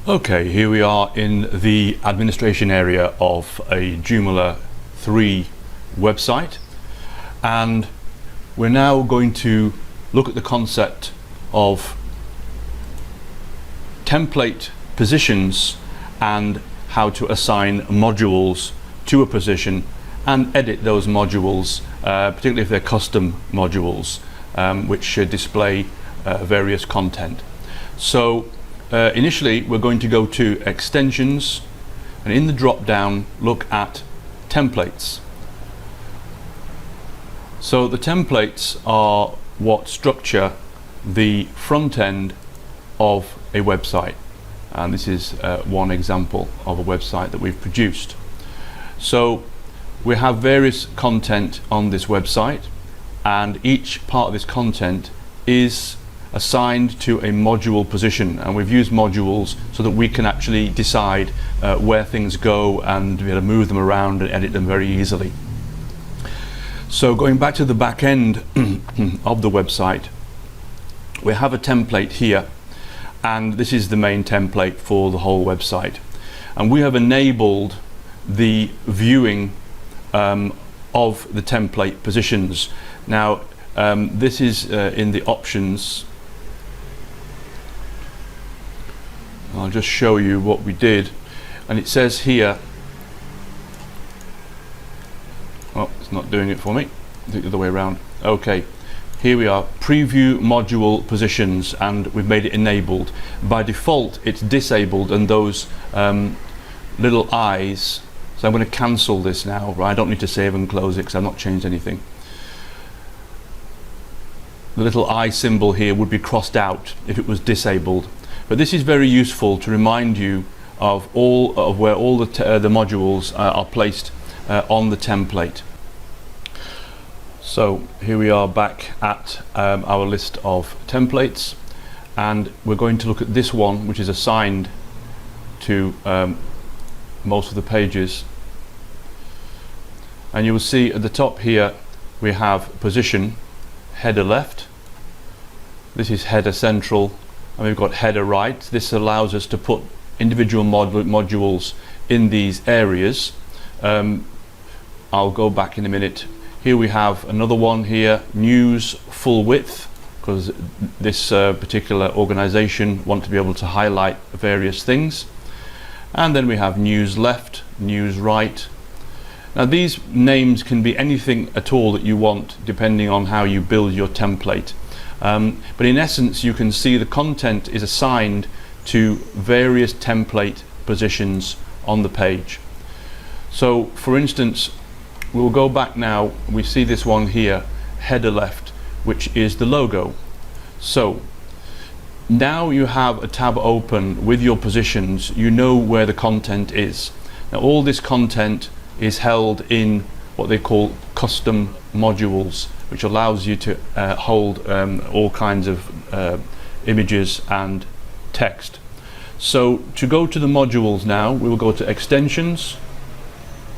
Okay, here we are in the administration area of a Joomla 3 website, and we're now going to look at the concept of template positions and how to assign modules to a position and edit those modules, particularly if they're custom modules, which display various content. So initially we're going to go to extensions, and in the drop down look at templates. So the templates are what structure the front end of a website, and this is one example of a website that we've produced. So we have various content on this website, and each part of this content is assigned to a module position, and we've used modules so that we can actually decide where things go and be able to move them around and edit them very easily. So going back to the back end of the website, we have a template here, and this is the main template for the whole website, and we have enabled the viewing of the template positions. Now this is in the options. I'll just show you what we did, and it says here, oh, it's not doing it for me, the other way around. Okay, here we are, preview module positions, and we've made it enabled. By default it's disabled, and those little eyes, so I'm going to cancel this now, right? I don't need to save and close it because I've not changed anything. The little eye symbol here would be crossed out if it was disabled. But this is very useful to remind you of where all the modules are placed on the template. So here we are back at our list of templates, and we're going to look at this one, which is assigned to most of the pages. And you will see at the top here we have position, header left. This is header central, and we've got header right. This allows us to put individual modules in these areas. I'll go back in a minute. Here we have another one here, news full width, because this particular organization want to be able to highlight various things. And then we have news left, news right. Now these names can be anything at all that you want, depending on how you build your template. But in essence, you can see the content is assigned to various template positions on the page. So for instance, we'll go back now, we see this one here, header left, which is the logo. So now you have a tab open with your positions, you know where the content is. Now all this content is held in what they call custom modules, which allows you to hold all kinds of images and text. So to go to the modules now, we will go to extensions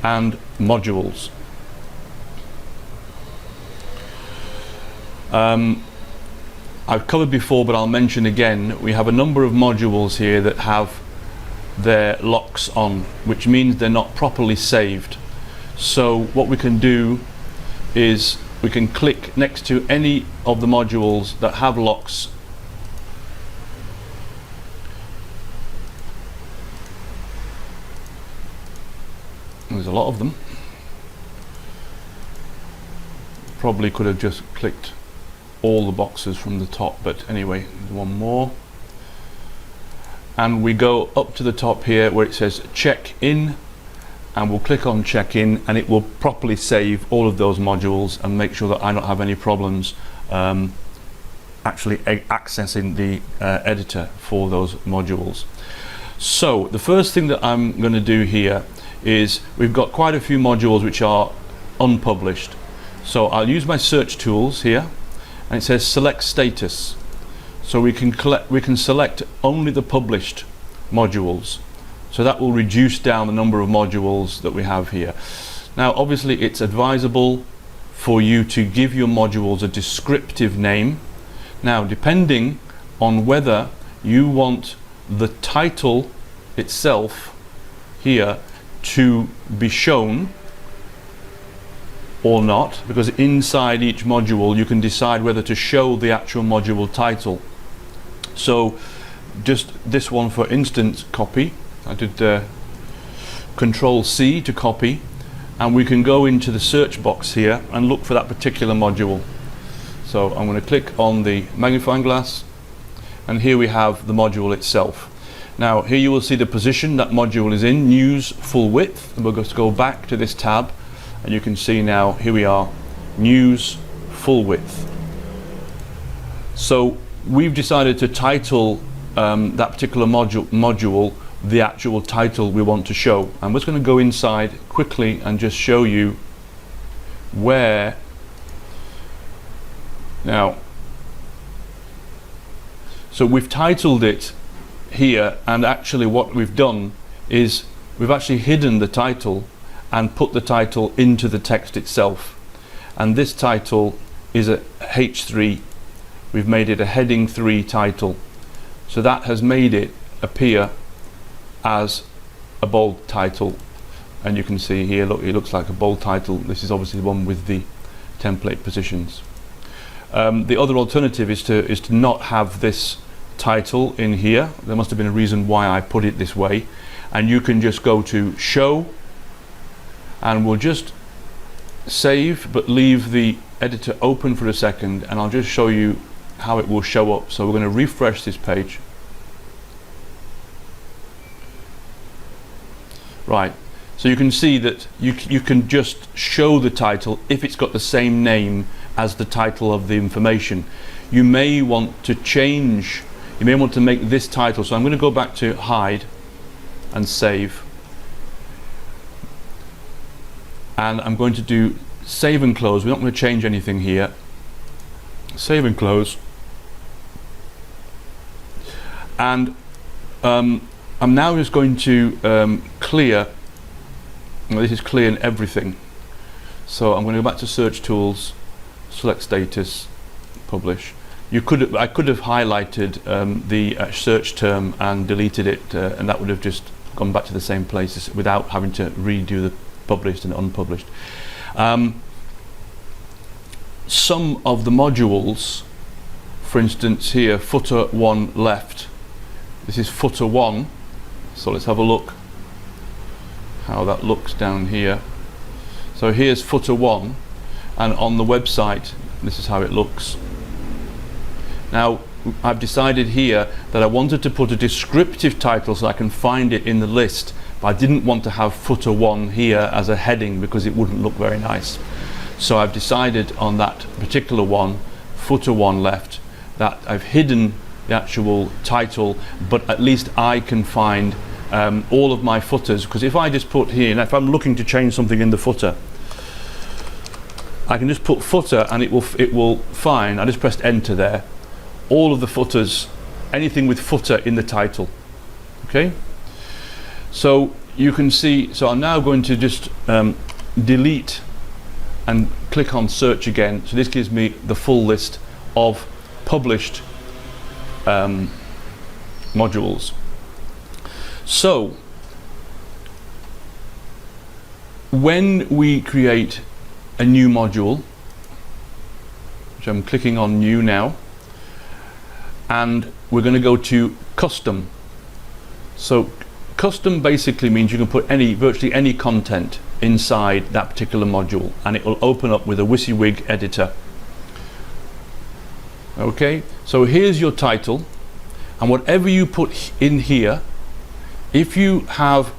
and modules. I've covered before, but I'll mention again, we have a number of modules here that have their locks on, which means they're not properly saved. So what we can do is we can click next to any of the modules that have locks. There's a lot of them. Probably could have just clicked all the boxes from the top, but anyway, there's one more. And we go up to the top here where it says check in, and we'll click on check in, and it will properly save all of those modules and make sure that I don't have any problems actually accessing the editor for those modules. So the first thing that I'm going to do here is, we've got quite a few modules which are unpublished. So I'll use my search tools here, and it says select status. So we can select only the published modules. So that will reduce down the number of modules that we have here. Now obviously it's advisable for you to give your modules a descriptive name. Now depending on whether you want the title itself here to be shown or not, because inside each module you can decide whether to show the actual module title. So just this one, for instance, copy. I did Control C to copy, and we can go into the search box here and look for that particular module. So I'm going to click on the magnifying glass, and here we have the module itself. Now here you will see the position that module is in, news full width, and we're going to go back to this tab, and you can see now here we are, news full width. So we've decided to title that particular module the actual title we want to show. I'm just going to go inside quickly and just show you where. Now, so we've titled it here, and actually what we've done is we've actually hidden the title and put the title into the text itself, and this title is a H3. We've made it a heading 3 title, so that has made it appear as a bold title, and you can see here, look, it looks like a bold title. This is obviously the one with the template positions. The other alternative is to not have this title in here. There must have been a reason why I put it this way, and you can just go to show, and we'll just save but leave the editor open for a second, and I'll just show you how it will show up. So we're going to refresh this page. Right, so you can see that you can just show the title if it's got the same name as the title of the information. You may want to change, you may want to make this title, so I'm going to go back to hide and save, and I'm going to do save and close. We're not going to change anything here. Save and close, and I'm now just going to clear. Well, this is clearing everything, so I'm going to go back to search tools, select status, publish. I could have highlighted the search term and deleted it, and that would have just gone back to the same places without having to redo the published and unpublished. Some of the modules, for instance here, footer 1 left, this is footer 1, so let's have a look how that looks down here. So here's footer 1, and on the website this is how it looks. Now I've decided here that I wanted to put a descriptive title so I can find it in the list, but I didn't want to have footer 1 here as a heading because it wouldn't look very nice. So I've decided on that particular one, footer 1 left, that I've hidden the actual title, but at least I can find all of my footers, because if I just put here, now if I'm looking to change something in the footer, I can just put footer and it will find, I just pressed enter there, all of the footers, anything with footer in the title. Okay, so you can see, so I'm now going to just delete and click on search again, so this gives me the full list of published modules. So when we create a new module, which I'm clicking on new now, and we're going to go to custom. So custom basically means you can put virtually any content inside that particular module, and it will open up with a WYSIWYG editor. Okay, so here's your title, and whatever you put in here, if you have,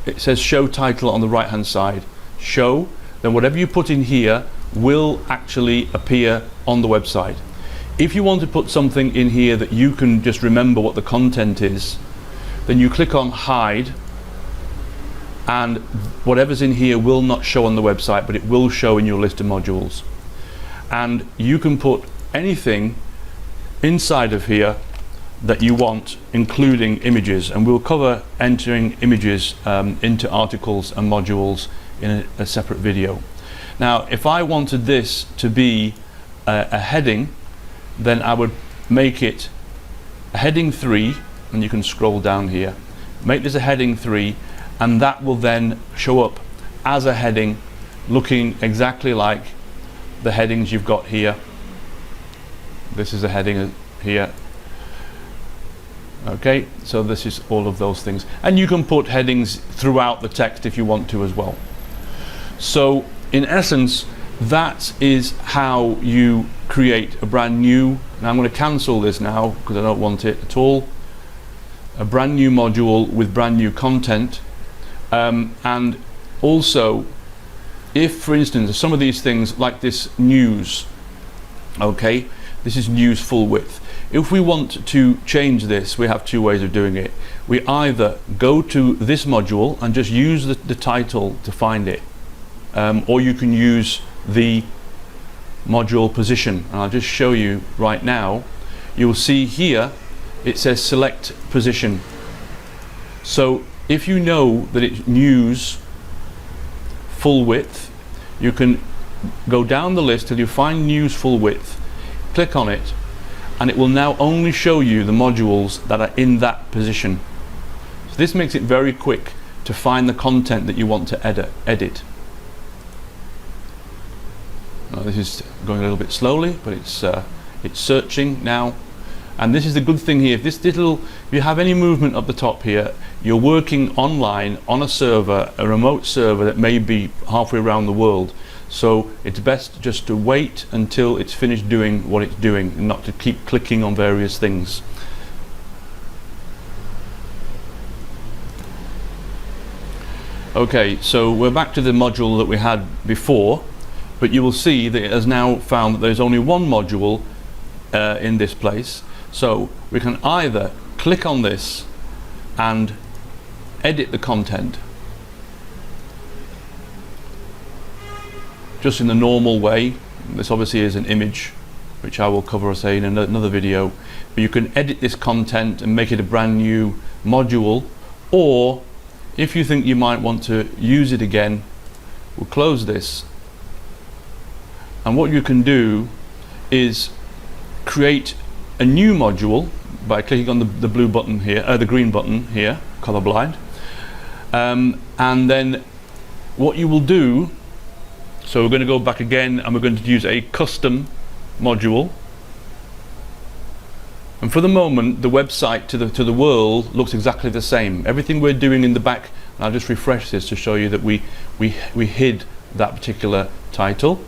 it says show title on the right hand side, show, then whatever you put in here will actually appear on the website. If you want to put something in here that you can just remember what the content is, then you click on hide, and whatever's in here will not show on the website, but it will show in your list of modules. And you can put anything inside of here that you want, including images, and we'll cover entering images into articles and modules in a separate video. Now if I wanted this to be a heading, then I would make it a heading 3 and you can scroll down here, make this a heading 3, and that will then show up as a heading looking exactly like the headings you've got here. This is a heading here. Okay, so this is all of those things, and you can put headings throughout the text if you want to as well. So in essence, that is how you create a brand new, and I'm going to cancel this now because I don't want it at all, a brand new module with brand new content. And also, if for instance some of these things like this news, okay, this is news full width. If we want to change this, we have two ways of doing it. We either go to this module and just use the title to find it, or you can use the module position, and I'll just show you right now. You'll see here it says select position. So if you know that it's news full width, you can go down the list till you find news full width, click on it, and it will now only show you the modules that are in that position. So this makes it very quick to find the content that you want to edit. Now this is going a little bit slowly, but it's searching now. And this is the good thing here. If you have any movement up the top here, you're working online on a server, a remote server that may be halfway around the world. So it's best just to wait until it's finished doing what it's doing, and not to keep clicking on various things. Okay, so we're back to the module that we had before, but you will see that it has now found that there's only one module in this place. So we can either click on this and edit the content just in the normal way. This obviously is an image, which I will cover, say, in another video, but you can edit this content and make it a brand new module, or if you think you might want to use it again, we'll close this, and what you can do is create a new module by clicking on the blue button here, the green button here, colorblind, and then what you will do, so we're going to go back again and we're going to use a custom module, and for the moment the website to the world looks exactly the same. Everything we're doing in the back, and I'll just refresh this to show you that we hid that particular title.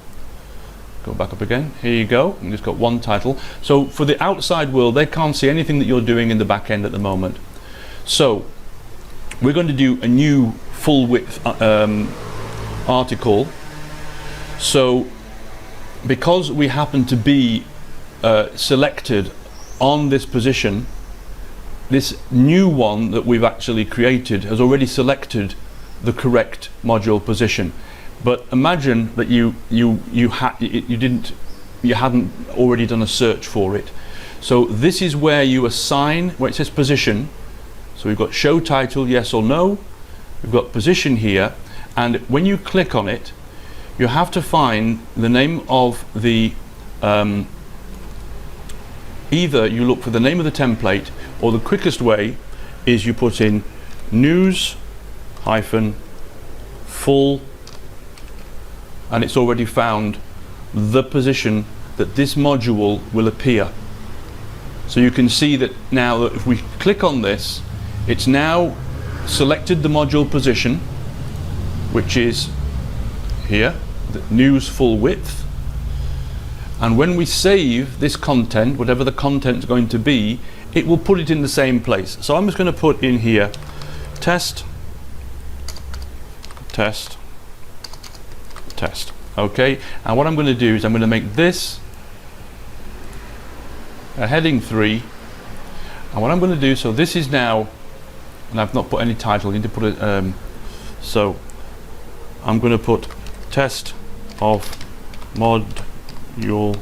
Go back up again, here you go, and it's got one title. So for the outside world, they can't see anything that you're doing in the back end at the moment. So we're going to do a new full width article. So because we happen to be selected on this position, this new one that we've actually created has already selected the correct module position. But imagine that you hadn't already done a search for it. So this is where you assign, where it says position. So we've got show title, yes or no. We've got position here, and when you click on it, you have to find the name of the either you look for the name of the template, or the quickest way is you put in news hyphen full, and it's already found the position that this module will appear. So you can see that now that if we click on this, it's now selected the module position, which is here, the news full width, and when we save this content, whatever the content is going to be, it will put it in the same place. So I'm just going to put in here test, test, test. Okay, and what I'm going to do is I'm going to make this a heading 3, and what I'm going to do, so this is now, and I've not put any title, I need to put it, so I'm going to put test of module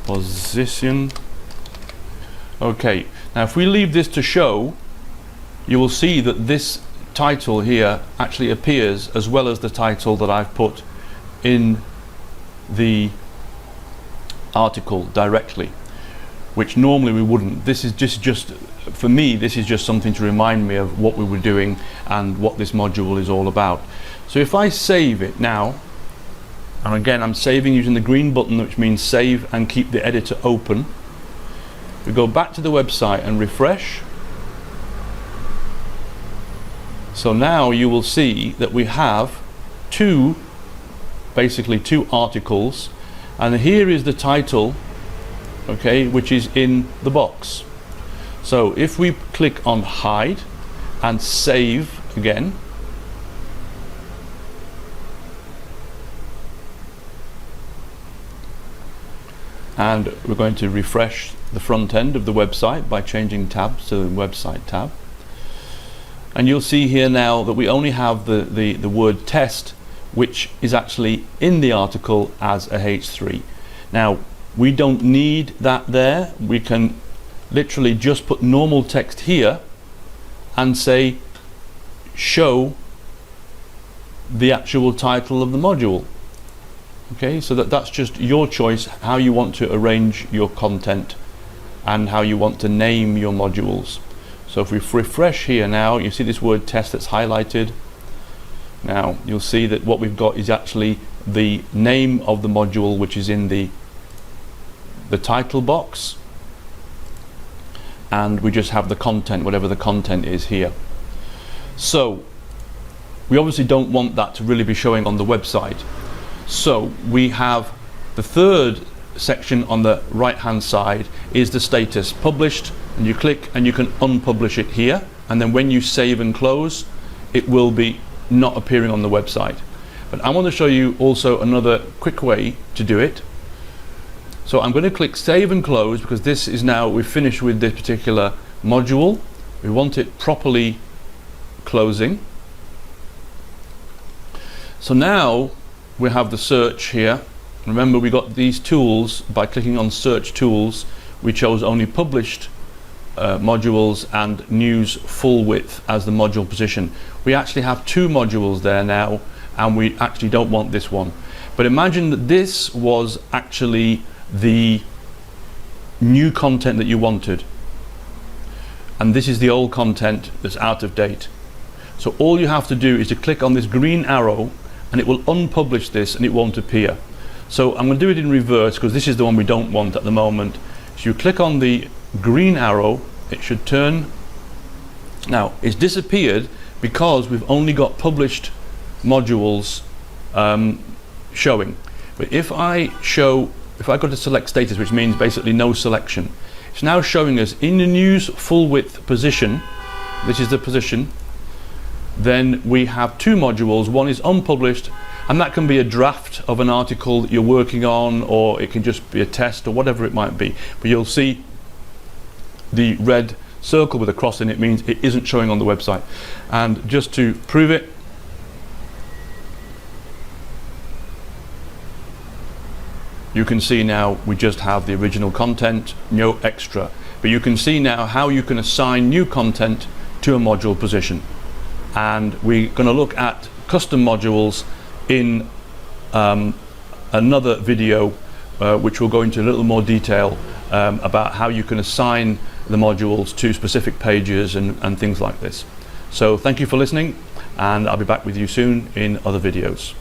position. Okay, now if we leave this to show, you will see that this title here actually appears as well as the title that I've put in the article directly. which normally we wouldn't. This is just for me, this is just something to remind me of what we were doing and what this module is all about. So if I save it now, and again I'm saving using the green button, which means save and keep the editor open. We go back to the website and refresh. So now you will see that we have basically two articles, and here is the title, okay, which is in the box. So if we click on hide and save again, and we're going to refresh the front end of the website by changing tabs to the website tab, and you'll see here now that we only have the word test, which is actually in the article as a H3. Now we don't need that there. We can literally just put normal text here and say show the actual title of the module. Okay, so that's just your choice how you want to arrange your content and how you want to name your modules. So if we refresh here now, you see this word test that's highlighted. Now you'll see that what we've got is actually the name of the module, which is in the title box, and we just have the content, whatever the content is here. So we obviously don't want that to really be showing on the website. So we have the third section on the right hand side is the status, published, and you click and you can unpublish it here, and then when you save and close, it will be not appearing on the website. But I want to show you also another quick way to do it. So I'm going to click save and close, because this is now, we've finished with this particular module. We want it properly closing. So now we have the search here. Remember, we got these tools by clicking on search tools. We chose only published modules and news full width as the module position. We actually have two modules there now, and we actually don't want this one. But imagine that this was actually the new content that you wanted, and this is the old content that's out of date. So all you have to do is to click on this green arrow, and it will unpublish this and it won't appear. So I'm going to do it in reverse, because this is the one we don't want at the moment. So you click on the green arrow, it should turn. Now it's disappeared because we've only got published modules showing. But if I go to select status, which means basically no selection, it's now showing us in the news full width position. This is the position. Then we have two modules. One is unpublished, and that can be a draft of an article that you're working on, or it can just be a test or whatever it might be. But you'll see the red circle with a cross in it means it isn't showing on the website. And just to prove it, you can see now we just have the original content, no extra. But you can see now how you can assign new content to a module position. And we're going to look at custom modules in another video, which will go into a little more detail about how you can assign the modules to specific pages and things like this. So thank you for listening, and I'll be back with you soon in other videos.